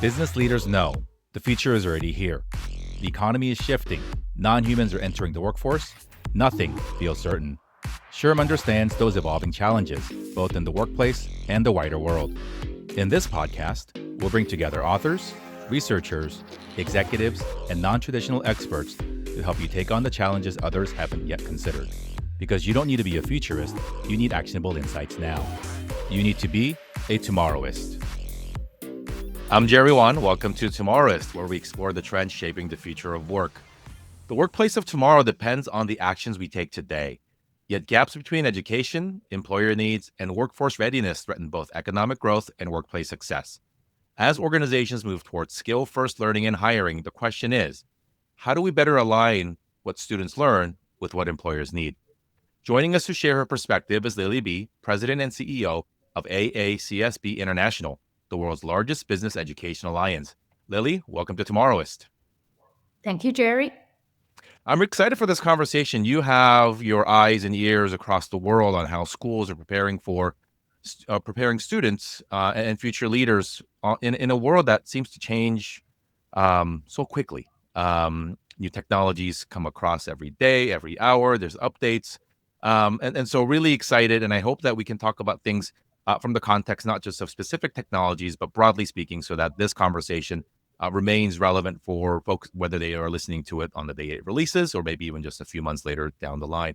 Business leaders know the future is already here. The economy is shifting. Non-humans are entering the workforce. Nothing feels certain. SHRM understands those evolving challenges, both in the workplace and the wider world. In this podcast, we'll bring together authors, researchers, executives, and non-traditional experts to help you take on the challenges others haven't yet considered. Because you don't need to be a futurist, you need actionable insights now. You need to be a Tomorrowist. I'm Jerry Wan. Welcome to Tomorrowist, where we explore the trends shaping the future of work. The workplace of tomorrow depends on the actions we take today. Yet gaps between education, employer needs, and workforce readiness threaten both economic growth and workplace success. As organizations move towards skill-first learning and hiring, the question is, how do we better align what students learn with what employers need? Joining us to share her perspective is Lily B., President and CEO of AACSB International, the world's largest business education alliance. Lily, welcome to Tomorrowist. Thank you, Jerry. I'm excited for this conversation. You have your eyes and ears across the world on how schools are preparing students and future leaders in a world that seems to change so quickly. New technologies come across every day, every hour. There's updates. And so really excited. And I hope that we can talk about things from the context, not just of specific technologies, but broadly speaking, so that this conversation remains relevant for folks, whether they are listening to it on the day it releases or maybe even just a few months later down the line.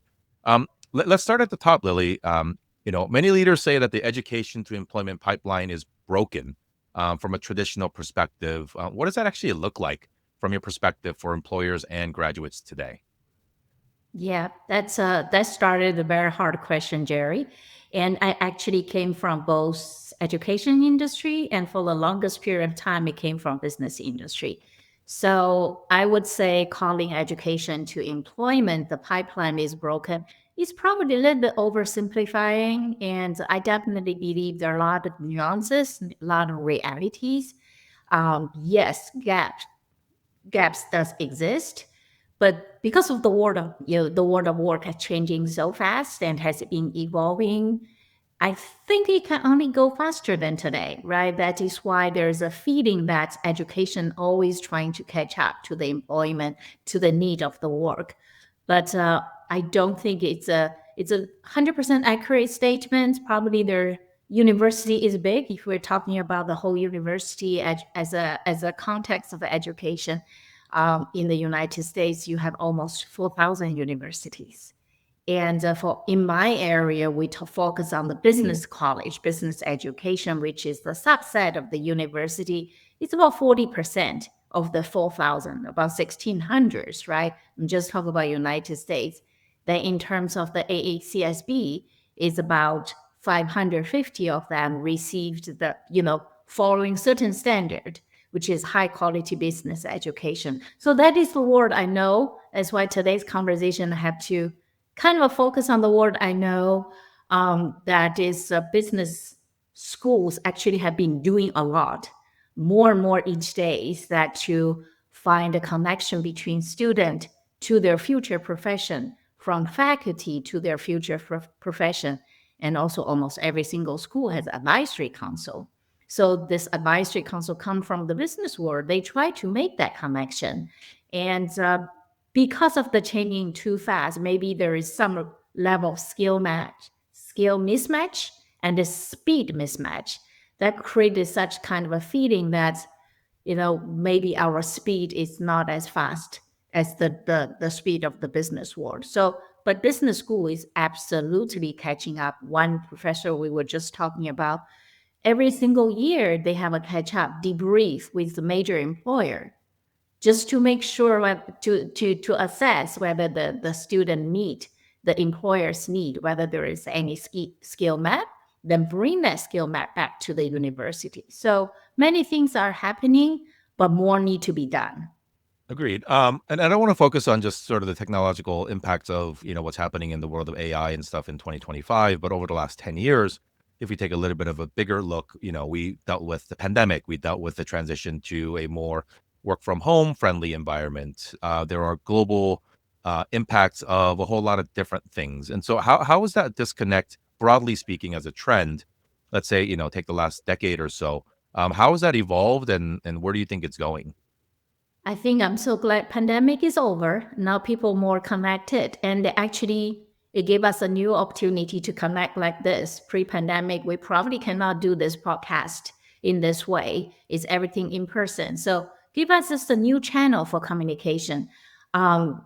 Let's start at the top, Lily. Many leaders say that the education to employment pipeline is broken from a traditional perspective. What does that actually look like from your perspective for employers and graduates today? Yeah, that started a very hard question, Jerry. And I actually came from both education industry and for the longest period of time, it came from business industry. So I would say calling education to employment, the pipeline is broken. It's probably a little bit oversimplifying. And I definitely believe there are a lot of nuances, a lot of realities. Yes, gaps does exist. But because of the world of the world of work is changing so fast and has been evolving, I think it can only go faster than today, right? That is why there's a feeling that education always trying to catch up to the employment, to the need of the work. But I don't think it's a 100% accurate statement. Probably their university is big if we're talking about the whole university as a context of education. In the United States, you have almost 4,000 universities. And for in my area, we focus on the business college, business education, which is the subset of the university. It's about 40% of the 4,000, about 1,600, right? I'm just talking about United States. Then in terms of the AACSB, is about 550 of them received the, following certain standard, which is high quality business education. So that is the word I know. That's why today's conversation I have to kind of focus on the word I know. That is business schools actually have been doing a lot, more and more each day, is that to find a connection between student to their future profession, from faculty to their future profession. And also almost every single school has advisory council. So this advisory council come from the business world. They try to make that connection. And because of the changing too fast, maybe there is some level of skill mismatch, and the speed mismatch that created such kind of a feeling that, maybe our speed is not as fast as the speed of the business world. So, but business school is absolutely catching up. One professor we were just talking about, every single year, they have a catch-up debrief with the major employer just to make sure to assess whether the student meet the employer's need, whether there is any skill map, then bring that skill map back to the university. So many things are happening, but more need to be done. Agreed. And I don't want to focus on just sort of the technological impacts of, what's happening in the world of AI and stuff in 2025, but over the last 10 years, if we take a little bit of a bigger look, we dealt with the pandemic, we dealt with the transition to a more work from home friendly environment. There are global impacts of a whole lot of different things. And so how is that disconnect, broadly speaking, as a trend? Let's say, take the last decade or so. How has that evolved, and where do you think it's going? I think I'm so glad pandemic is over. Now people more connected and actually it gave us a new opportunity to connect like this. Pre-pandemic, we probably cannot do this podcast in this way. It's everything in person. So give us just a new channel for communication. Um,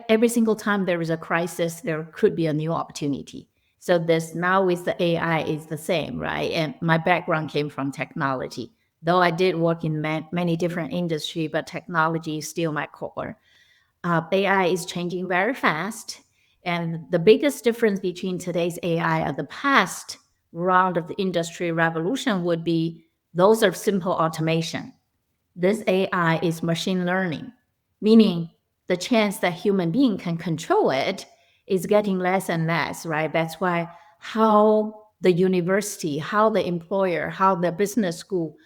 every single time there is a crisis, there could be a new opportunity. So this now with the AI is the same, right? And my background came from technology. Though I did work in many different industries, but technology is still my core. AI is changing very fast. And the biggest difference between today's AI and the past round of the industry revolution would be those are simple automation. This AI is machine learning, meaning the chance that human being can control it is getting less and less, right? That's why how the university, how the employer, how the business school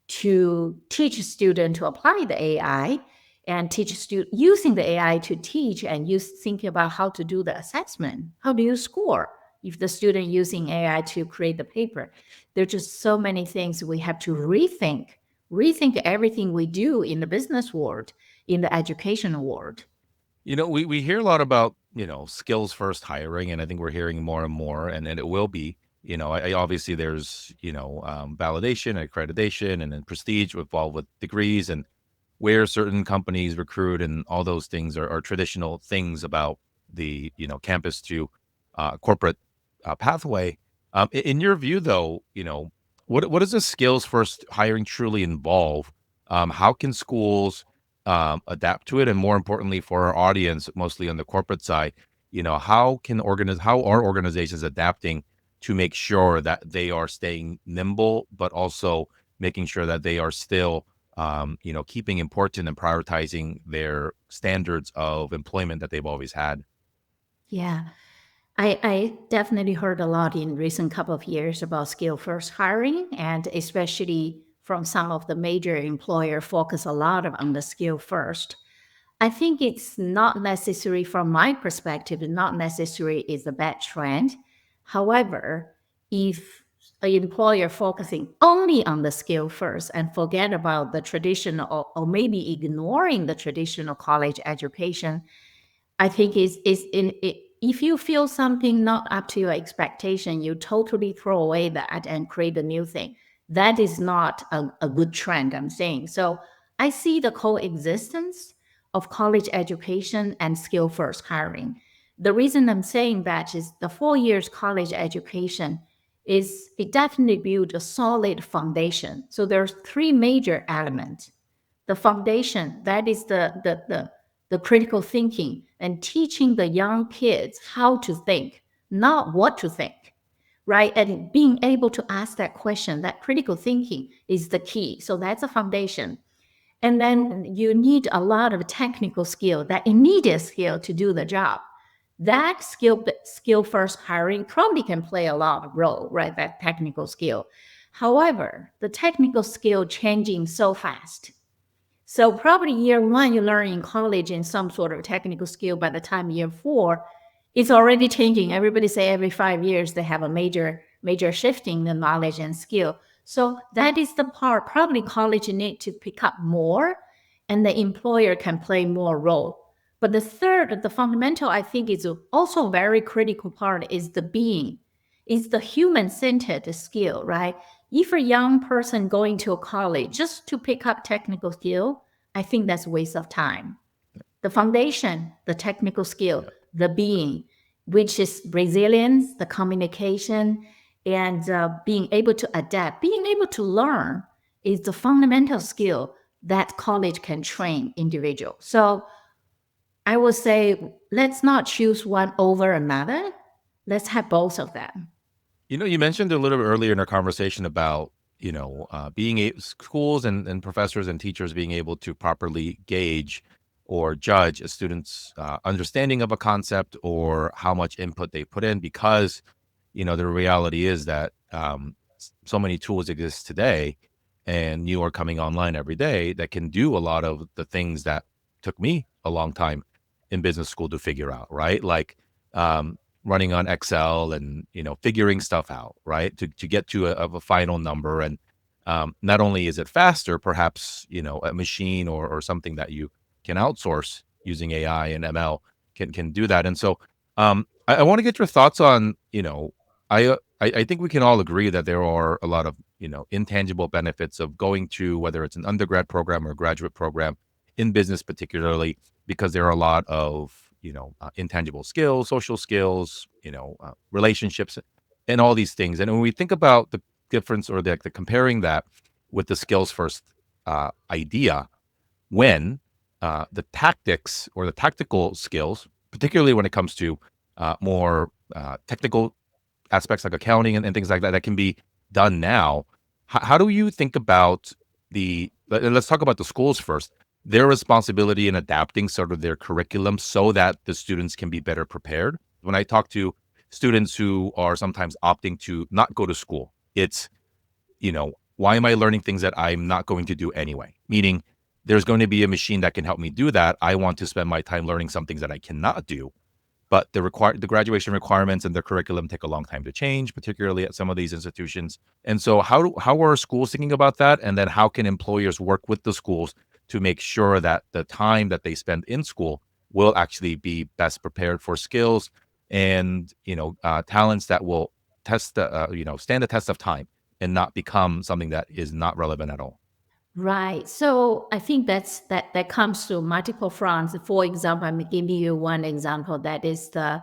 to teach a student to apply the AI and teach student using the AI to teach and use thinking about how to do the assessment. How do you score if the student using AI to create the paper? There's just so many things we have to rethink everything we do in the business world, in the education world. We hear a lot about, skills first hiring, and I think we're hearing more and more, and it will be. Obviously there's, validation, accreditation, and then prestige involved with degrees and where certain companies recruit, and all those things are traditional things about the, campus to corporate pathway. In your view, though, what does the skills first hiring truly involve? How can schools adapt to it, and more importantly, for our audience, mostly on the corporate side, how are organizations adapting to make sure that they are staying nimble, but also making sure that they are still keeping important and prioritizing their standards of employment that they've always had. Yeah. I definitely heard a lot in recent couple of years about skill first hiring, and especially from some of the major employer focus a lot on the skill first. I think it's not necessary from my perspective, not necessary is a bad trend. However, if an employer focusing only on the skill first and forget about the traditional or maybe ignoring the traditional college education, I think is in it, if you feel something not up to your expectation, you totally throw away that and create a new thing. That is not a good trend, I'm saying. So I see the coexistence of college education and skill first hiring. The reason I'm saying that is the 4 years college education is it definitely build a solid foundation. So there's three major elements. The foundation, that is the critical thinking and teaching the young kids how to think, not what to think, right? And being able to ask that question, that critical thinking is the key. So that's a foundation. And then you need a lot of technical skill, that immediate skill to do the job. That skill first hiring probably can play a lot of role, right? That technical skill. However, the technical skill changing so fast. So probably year one, you learn in college in some sort of technical skill. By the time year four, it's already changing. Everybody say every 5 years they have a major shifting the knowledge and skill. So that is the part probably college need to pick up more, and the employer can play more role. But the third, the fundamental, I think is also very critical part is the being, is the human-centered skill, right? If a young person going to a college just to pick up technical skill, I think that's a waste of time. The foundation, the technical skill, Yeah. the being, which is resilience, the communication, and being able to adapt, being able to learn is the fundamental skill that college can train individual. So I would say let's not choose one over another. Let's have both of them. You mentioned a little bit earlier in our conversation about, schools and professors and teachers being able to properly gauge or judge a student's understanding of a concept or how much input they put in, because, the reality is that so many tools exist today, and you are coming online every day that can do a lot of the things that took me a long time in business school to figure out, right? Like, um, running on Excel and, figuring stuff out, right? To get to a final number. And Not only is it faster, perhaps, a machine or something that you can outsource using AI and ML can do that. And so, I want to get your thoughts on, I think we can all agree that there are a lot of, intangible benefits of going to, whether it's an undergrad program or graduate program in business, particularly because there are a lot of, intangible skills, social skills, relationships, and all these things. And when we think about the difference, or the comparing that with the skills first idea, when the tactics or the tactical skills, particularly when it comes to more technical aspects like accounting and things like that, that can be done now. How do you think about let's talk about the schools first, their responsibility in adapting sort of their curriculum so that the students can be better prepared? When I talk to students who are sometimes opting to not go to school, it's, why am I learning things that I'm not going to do anyway? Meaning, there's going to be a machine that can help me do that. I want to spend my time learning some things that I cannot do. But the graduation requirements and the curriculum take a long time to change, particularly at some of these institutions. And so, how are schools thinking about that? And then, how can employers work with the schools to make sure that the time that they spend in school will actually be best prepared for skills and, talents that will stand the test of time and not become something that is not relevant at all? Right. So I think that comes to multiple fronts. For example, I'm giving you one example that is the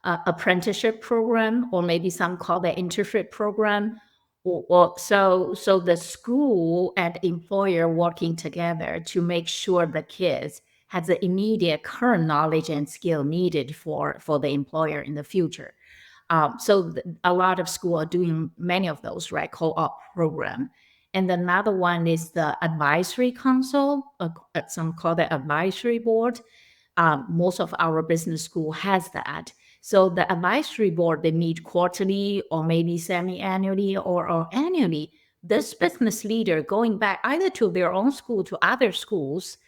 apprenticeship program, or maybe some call the internship program. So the school and employer working together to make sure the kids has the immediate current knowledge and skill needed for the employer in the future. A lot of school are doing many of those, right? Co-op program. And another one is the advisory council, some call the advisory board. Most of our business school has that. So the advisory board, they meet quarterly or maybe semi-annually or annually. This business leader going back either to their own school, to other schools,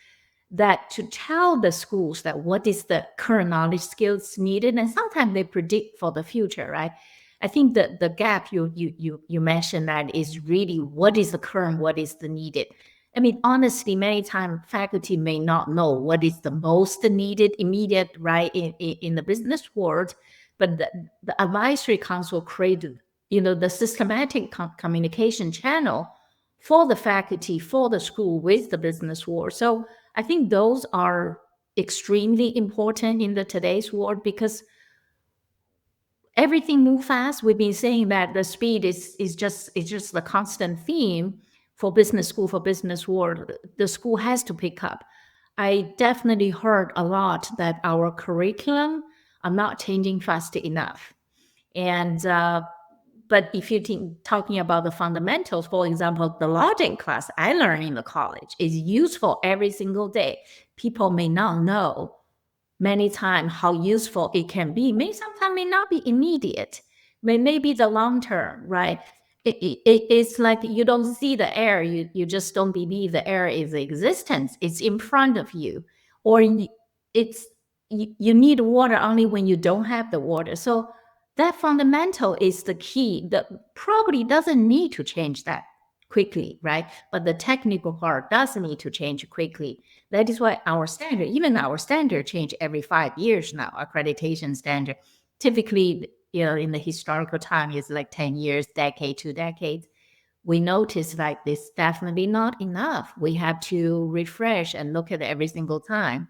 that to tell the schools that what is the current knowledge skills needed, and sometimes they predict for the future, right? I think that the gap you mentioned that is really what is the current, what is the needed. I mean, honestly, many times faculty may not know what is the most needed immediate, right, in the business world, but the advisory council created, the systematic communication channel for the faculty, for the school with the business world. So I think those are extremely important in the today's world because everything move fast. We've been saying that the speed is just the constant theme for business school, for business world. The school has to pick up. I definitely heard a lot that our curriculum are not changing fast enough. And but if you think talking about the fundamentals, for example, the logic class I learned in the college is useful every single day. People may not know many times how useful it can be. May sometimes may not be immediate, may be the long term, right? It's like you don't see the air, you just don't believe the air is existence. It's in front of you, or it's you need water only when you don't have the water. So that fundamental is the key. That probably doesn't need to change that quickly, right? But the technical part does need to change quickly. That is why even our standard change every 5 years now, accreditation standard. Typically, in the historical time, is like 10 years, decade, 2 decades. We notice like this definitely not enough. We have to refresh and look at it every single time.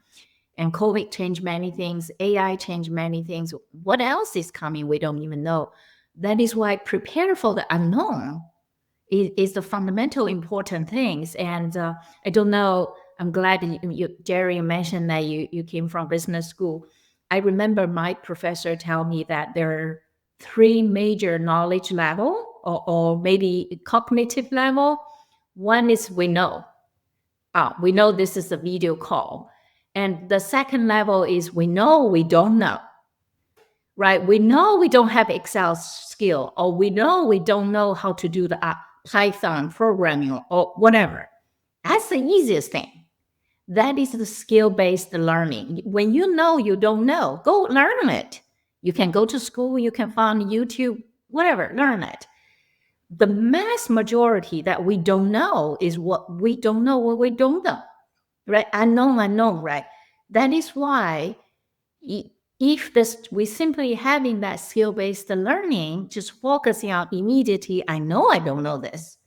And COVID changed many things, AI changed many things. What else is coming? We don't even know. That is why prepare for the unknown is the fundamental important things. And I don't know. I'm glad Jerry, mentioned that you came from business school. I remember my professor tell me that there are three major knowledge level or maybe cognitive level. One is we know this is a video call, and the second level is we know we don't know, right? We know we don't have Excel skill, or we know we don't know how to do the Python programming or whatever. That's the easiest thing. That is the skill-based learning. When you know you don't know, go learn it. You can go to school, you can find YouTube, whatever, learn it. the mass majority that we don't know is what we don't know what we don't know, right? Unknown, right? That is why if this we simply having that skill-based learning, just focusing on immediately, I know I don't know this,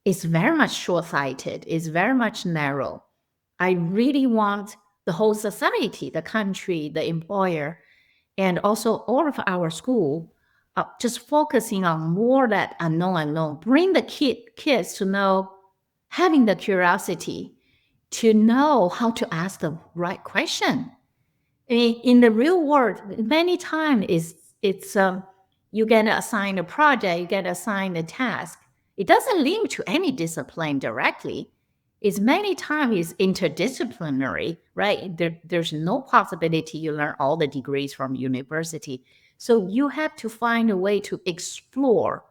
it's very much short-sighted, it's very much narrow. I really want the whole society, the country, the employer, and also all of our school just focusing on more that unknown. Bring the kids to know, having the curiosity to know how to ask the right question. I mean, in the real world, many times it's you get assigned a project, you get assigned a task. It doesn't link to any discipline directly. It's many times interdisciplinary, right? There's no possibility you learn all the degrees from university. So you have to find a way to explore.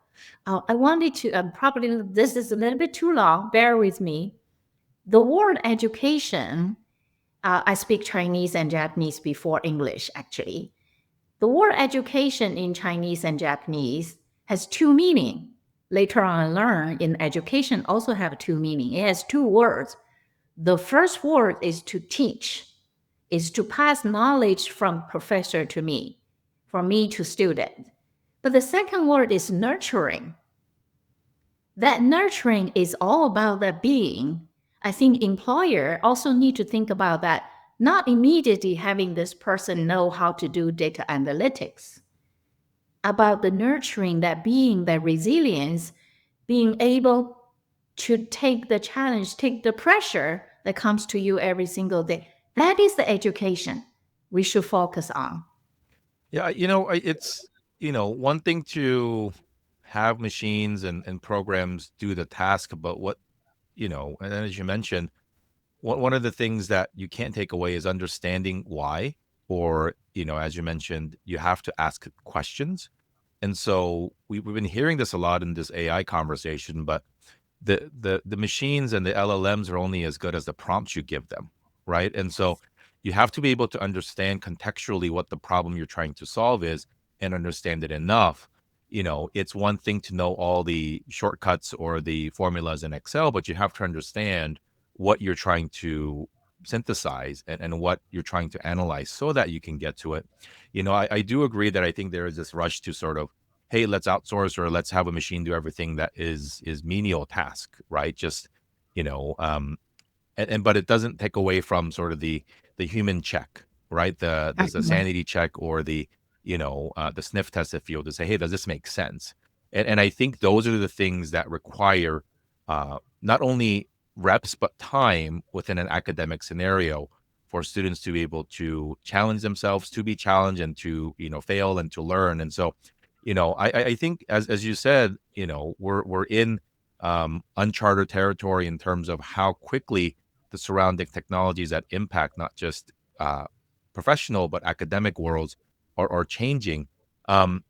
I wanted to probably this is a little bit too long. Bear with me. The word education, I speak Chinese and Japanese before English, actually. The word education in Chinese and Japanese has two meanings. Later on, I learned in education also have two meanings. It has two words. The first word is to teach, is to pass knowledge from professor to me, from me to student. But the second word is nurturing. That nurturing is all about the being. I think employer also need to think about that, not immediately having this person know how to do data analytics, about the nurturing, that being, that resilience, being able to take the challenge, take the pressure that comes to you every single day. That is the education we should focus on. Yeah, it's, one thing to have machines and programs do the task, but and as you mentioned, one of the things that you can't take away is understanding why, or, as you mentioned, you have to ask questions. And so we've been hearing this a lot in this AI conversation, but the machines and the LLMs are only as good as the prompts you give them, right? And so you have to be able to understand contextually what the problem you're trying to solve is and understand it enough. It's one thing to know all the shortcuts or the formulas in Excel, but you have to understand what you're trying to synthesize and what you're trying to analyze so that you can get to it. I do agree that I think there is this rush to sort of, hey, let's outsource or let's have a machine do everything that is menial task, right? Just, you know, um, and but it doesn't take away from sort of the human check, right? The sanity check or the sniff test, if you will, to say, hey, does this make sense? And I think those are the things that require not only reps but time within an academic scenario for students to be able to challenge themselves, to be challenged, and to fail and to learn. And so, I think as you said, we're in uncharted territory in terms of how quickly the surrounding technologies that impact not just professional but academic worlds are changing. Um,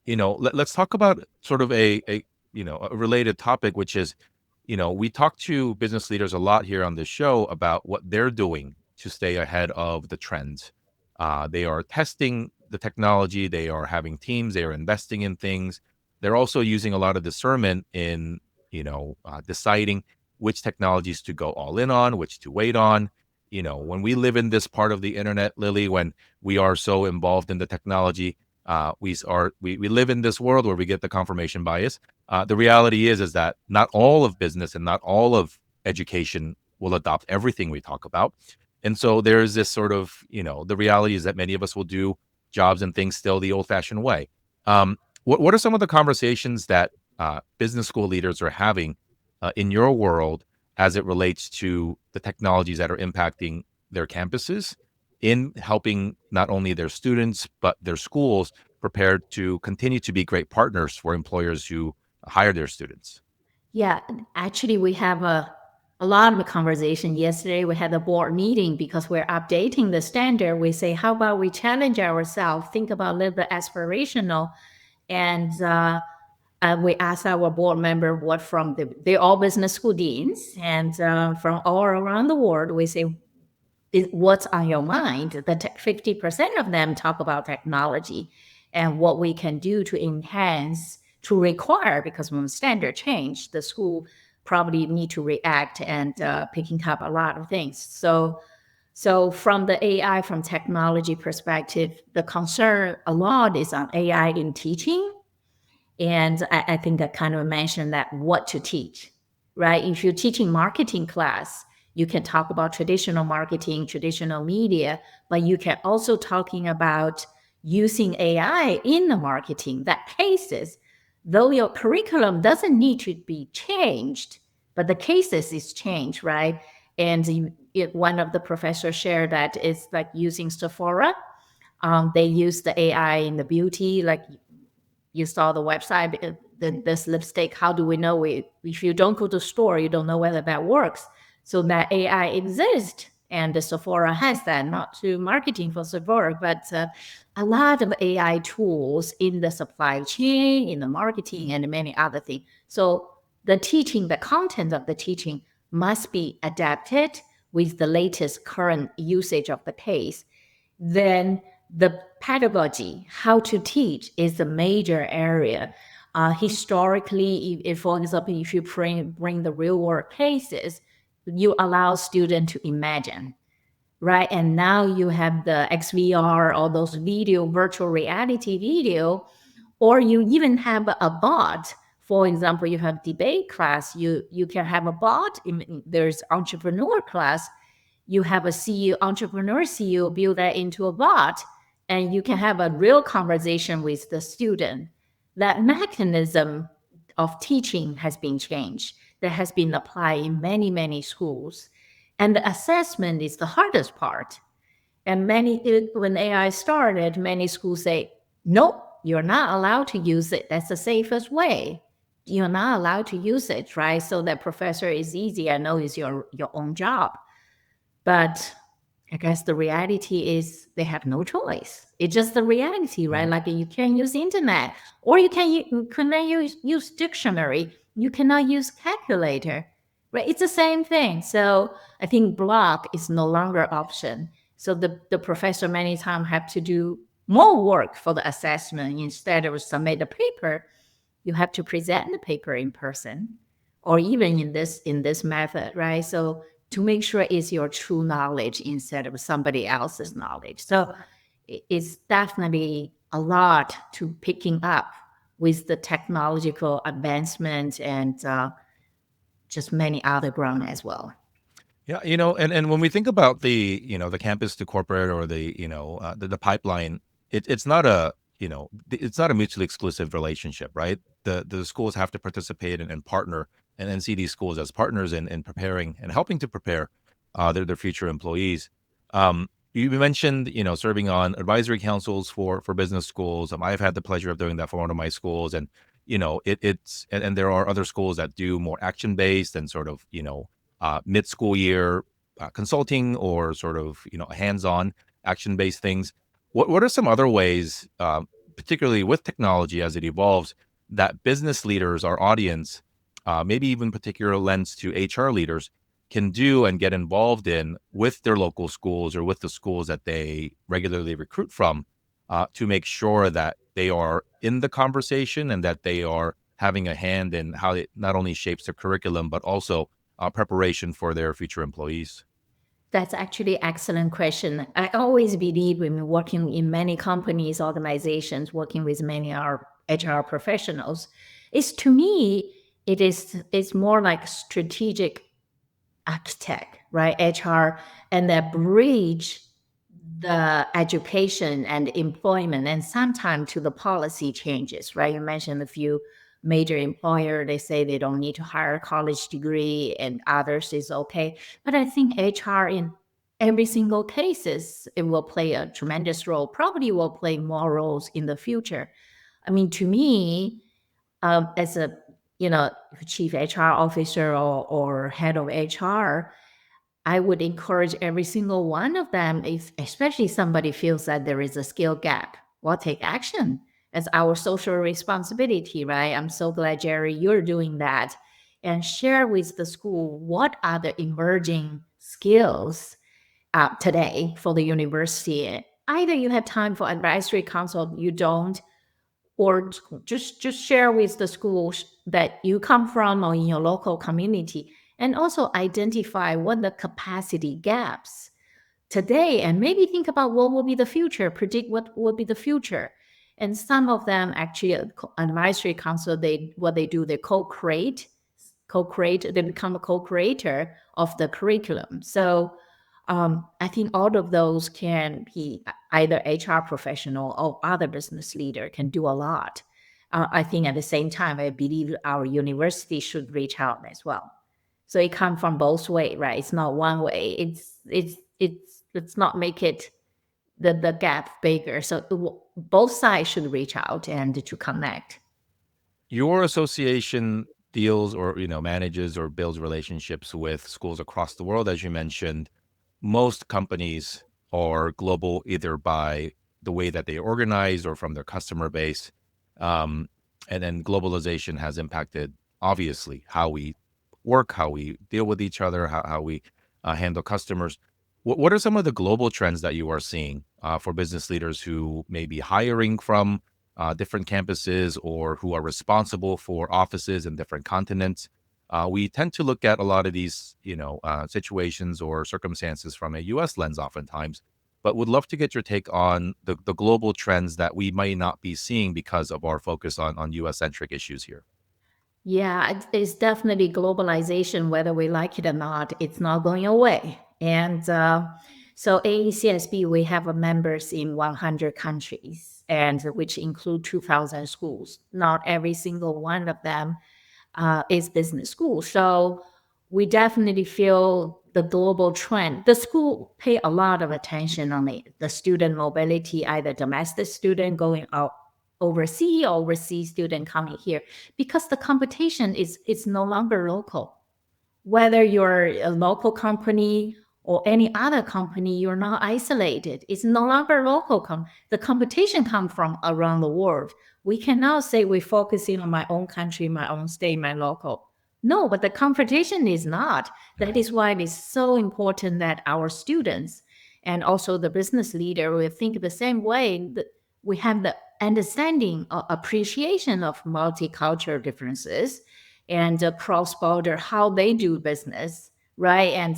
let's talk about sort of a related topic, which is, we talk to business leaders a lot here on this show about what they're doing to stay ahead of the trends. They are testing the technology, they are having teams, they are investing in things. They're also using a lot of discernment in, deciding which technologies to go all in on, which to wait on. When we live in this part of the internet, Lily, when we are so involved in the technology, we live in this world where we get the confirmation bias. The reality is that not all of business and not all of education will adopt everything we talk about. And so there's this sort of, the reality is that many of us will do jobs and things still the old fashioned way. What are some of the conversations that business school leaders are having in your world as it relates to the technologies that are impacting their campuses in helping not only their students, but their schools prepared to continue to be great partners for employers who hire their students? Yeah, actually, we have a lot of conversation. Yesterday, we had a board meeting because we're updating the standard. We say, how about we challenge ourselves, think about a little bit aspirational, and we asked our board member what from they're all business school deans, and from all around the world, we say, what's on your mind? The 50% of them talk about technology and what we can do to enhance to require, because when the standard change, the school probably need to react and picking up a lot of things. So from the AI, from technology perspective, the concern a lot is on AI in teaching. And I think I kind of mentioned that what to teach, right? If you're teaching marketing class, you can talk about traditional marketing, traditional media, but you can also talking about using AI in the marketing, that cases, though your curriculum doesn't need to be changed, but the cases is changed, right? And one of the professors shared that it's like using Sephora. They use the AI in the beauty, like you saw the website, this lipstick, how do we know if you don't go to the store, you don't know whether that works. So that AI exists, and the Sephora has that, not to marketing for Sephora, but a lot of AI tools in the supply chain, in the marketing, and many other things. So the teaching, the content of the teaching must be adapted with the latest current usage of the case. Then the pedagogy, how to teach, is a major area. Historically, if, for example, if you bring the real world cases, you allow students to imagine, right? And now you have the XVR, or those virtual reality video, or you even have a bot. For example, you have debate class, you can have a bot. There's entrepreneur class, you have a CEO, entrepreneur CEO, build that into a bot, and you can have a real conversation with the student. That mechanism of teaching has been changed. That has been applied in many, many schools. And the assessment is the hardest part. And when AI started, many schools say, nope, you're not allowed to use it. That's the safest way. You're not allowed to use it, right? So that professor is easy. I know it's your own job. But I guess the reality is they have no choice. It's just the reality, right? Like you can't use internet, or you cannot use dictionary. You cannot use calculator, right? It's the same thing. So I think block is no longer option. So the professor many times have to do more work for the assessment. Instead of submit a paper, you have to present the paper in person, or even in this method, right? So to make sure it's your true knowledge instead of somebody else's knowledge. So it's definitely a lot to picking up with the technological advancement and just many other ground as well. Yeah, and when we think about the campus to corporate, or the pipeline, it's not it's not a mutually exclusive relationship, right? The schools have to participate and partner, and then see these schools as partners in preparing and helping to prepare their future employees. You mentioned, serving on advisory councils for business schools. I've had the pleasure of doing that for one of my schools, and and there are other schools that do more action based and sort of mid-school year consulting, or sort of hands-on action-based things. What are some other ways, particularly with technology as it evolves, that business leaders, our audience, maybe even particular lens to HR leaders, can do and get involved in with their local schools, or with the schools that they regularly recruit from, to make sure that they are in the conversation, and that they are having a hand in how it not only shapes the curriculum, but also preparation for their future employees? That's actually excellent question. I always believe when working in many companies, organizations, working with many HR professionals, is to me, it's more like strategic architect, right? HR, and that bridge the education and employment, and sometimes to the policy changes, right? You mentioned a few major employer, they say they don't need to hire a college degree, and others is okay. But I think HR in every single cases, it will play a tremendous role, probably will play more roles in the future. I mean, to me, as a chief HR officer, or head of HR, I would encourage every single one of them, if especially somebody feels that there is a skill gap, well, take action. As our social responsibility, right? I'm so glad, Jerry, you're doing that. And share with the school what are the emerging skills today for the university. Either you have time for advisory council, you don't, or just share with the schools that you come from or in your local community, and also identify what the capacity gaps today, and maybe think about what will be the future, predict what will be the future. And some of them actually, advisory council, they co-create, they become a co-creator of the curriculum. So I think all of those can be either HR professional or other business leader can do a lot. I think at the same time, I believe our university should reach out as well. So it comes from both way, right? It's not one way. It's not make it the gap bigger. So both sides should reach out and to connect. Your association deals or manages or builds relationships with schools across the world, as you mentioned. Most companies are global either by the way that they organize or from their customer base. Um, and then globalization has impacted, obviously, how we work, how we deal with each other, how we handle customers. What are some of the global trends that you are seeing for business leaders who may be hiring from different campuses or who are responsible for offices in different continents? We tend to look at a lot of these, situations or circumstances from a U.S. lens oftentimes, but would love to get your take on the global trends that we might not be seeing because of our focus on U.S.-centric issues here. Yeah, it's definitely globalization, whether we like it or not. It's not going away. And so AACSB, we have members in 100 countries, and which include 2,000 schools. Not every single one of them is business school. So we definitely feel the global trend. The school pay a lot of attention on it. The student mobility, either domestic student going out overseas or overseas student coming here, because the competition is no longer local. Whether you're a local company or any other company, you're not isolated. It's no longer local. The competition comes from around the world. We cannot say we're focusing on my own country, my own state, my local. No, but the competition is not. That is why it is so important that our students and also the business leader will think the same way, that we have the understanding or appreciation of multicultural differences and cross-border, how they do business, right? And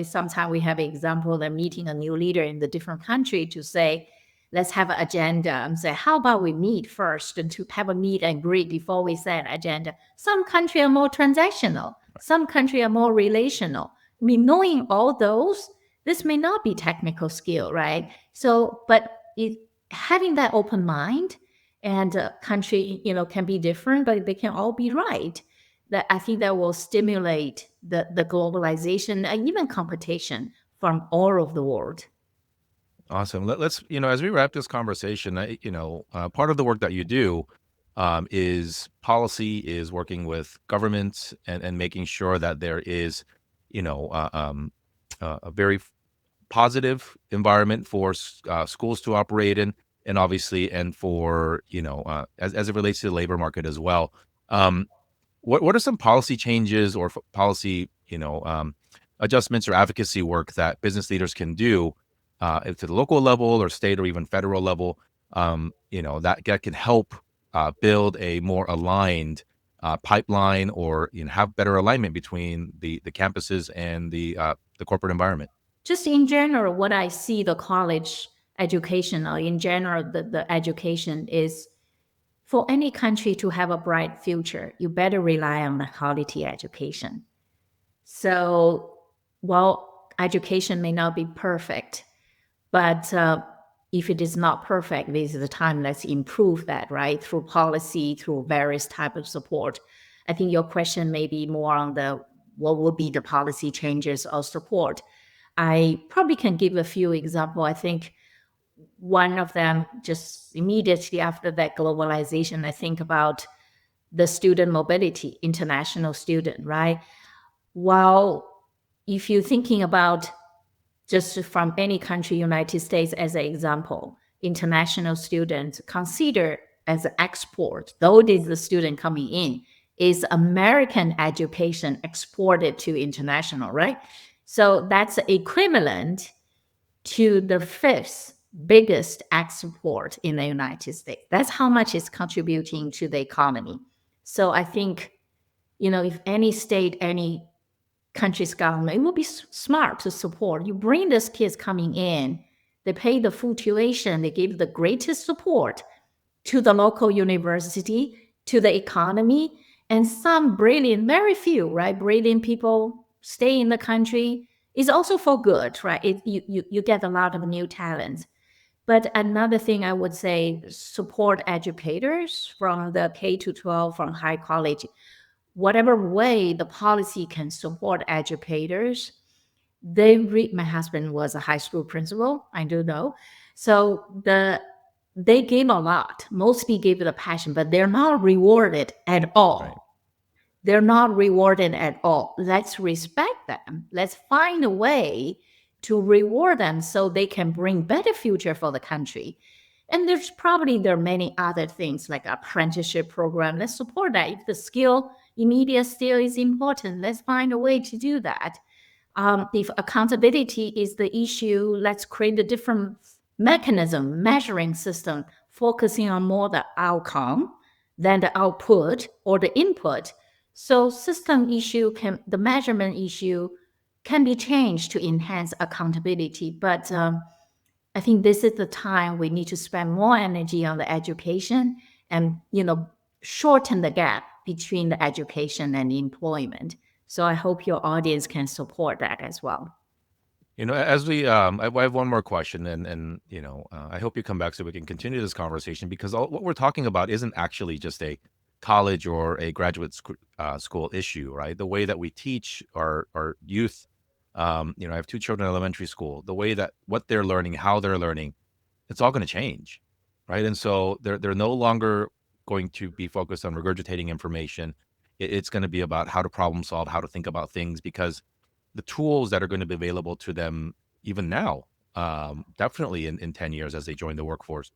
sometimes we have an example of meeting a new leader in the different country to say, let's have an agenda and say, how about we meet first and to have a meet and greet before we set agenda. Some countries are more transactional. Some countries are more relational. I mean, knowing all those, this may not be technical skill, right? So, but having that open mind, and country, can be different, but they can all be right. That I think that will stimulate the globalization and even competition from all over the world. Awesome. Let's, as we wrap this conversation, part of the work that you do is policy, is working with governments and making sure that there is, a very positive environment for schools to operate in, and obviously, and for, as it relates to the labor market as well. Um, what are some policy changes or policy, adjustments or advocacy work that business leaders can do to the local level or state or even federal level, that can help build a more aligned pipeline, or have better alignment between the campuses and the corporate environment? Just in general, what I see the college education, or in general, the education is, for any country to have a bright future, you better rely on the quality education. So, while education may not be perfect, but if it is not perfect, this is the time, let's improve that, right? Through policy, through various type of support. I think your question may be more on the what would be the policy changes or support. I probably can give a few examples. I think one of them, just immediately after that globalization, I think about the student mobility, international student, right? While if you're thinking about just from any country, United States as an example, international students consider as an export, though it is the student coming in, is American education exported to international, right? So that's equivalent to the fifth biggest export in the United States. That's how much it's contributing to the economy. So I think, if any state, any country's government, it would be smart to support. You bring these kids coming in, they pay the full tuition, they give the greatest support to the local university, to the economy, and some brilliant, very few, right? Brilliant people stay in the country is also for good, right? You get a lot of new talents. But another thing I would say, support educators from the K to 12, from high college, whatever way the policy can support educators. My husband was a high school principal, I do know. So they gave a lot. Mostly gave it a passion, but they're not rewarded at all. Right. They're not rewarded at all. Let's respect them. Let's find a way to reward them so they can bring better future for the country. And there are many other things like apprenticeship program. Let's support that. If the immediate skill is important, let's find a way to do that. If accountability is the issue, let's create a different mechanism, measuring system, focusing on more the outcome than the output or the input. So the measurement issue can be changed to enhance accountability. But I think this is the time we need to spend more energy on the education and, shorten the gap between the education and employment. So I hope your audience can support that as well. As I have one more question, and I hope you come back so we can continue this conversation, because what we're talking about isn't actually just a college or a graduate school issue, right? The way that we teach our youth, I have two children in elementary school. The way that what they're learning, how they're learning, it's all going to change, right? And so they're no longer going to be focused on regurgitating information. It's going to be about how to problem solve, how to think about things, because the tools that are going to be available to them even now, definitely in 10 years as they join the workforce,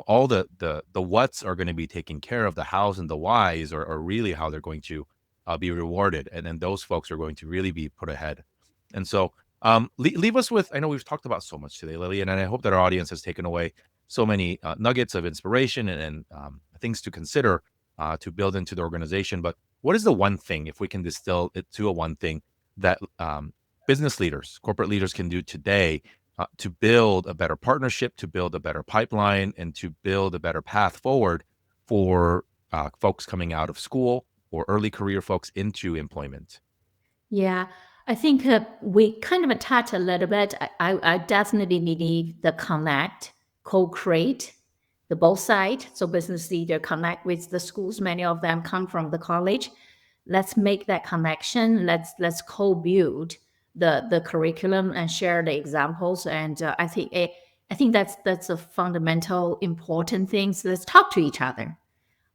all the whats are going to be taken care of. The hows and the whys are really how they're going to be rewarded. And then those folks are going to really be put ahead. And so leave us with, I know we've talked about so much today, Lillian, and I hope that our audience has taken away so many nuggets of inspiration and things to consider to build into the organization. But what is the one thing, if we can distill it to a one thing, that business leaders, corporate leaders can do today to build a better partnership, to build a better pipeline, and to build a better path forward for folks coming out of school or early career folks into employment? Yeah, I think we kind of touched a little bit. I definitely believe the connect, co-create, the both sides. So business leader connect with the schools. Many of them come from the college. Let's make that connection. Let's co-build the curriculum and share the examples. And I think that's a fundamental important thing. So let's talk to each other.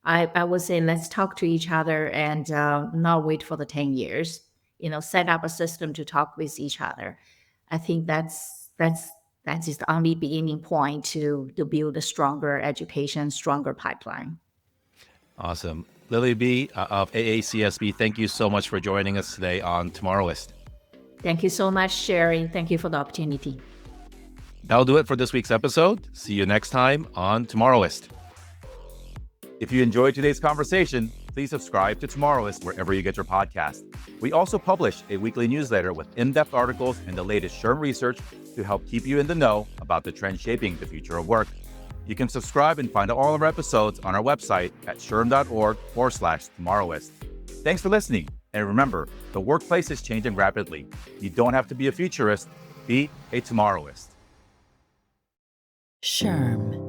I would say let's talk to each other and not wait for the 10 years. Set up a system to talk with each other. I think that's is the only beginning point to build a stronger education, stronger pipeline. Awesome. Lily B of AACSB, thank you so much for joining us today on Tomorrowist. Thank you so much, Sherry. Thank you for the opportunity. That'll do it for this week's episode. See you next time on Tomorrowist. If you enjoyed today's conversation, please subscribe to Tomorrowist wherever you get your podcast. We also publish a weekly newsletter with in-depth articles and the latest SHRM research to help keep you in the know about the trends shaping the future of work. You can subscribe and find all of our episodes on our website at shrm.org/Tomorrowist. Thanks for listening. And remember, the workplace is changing rapidly. You don't have to be a futurist, be a Tomorrowist. SHRM.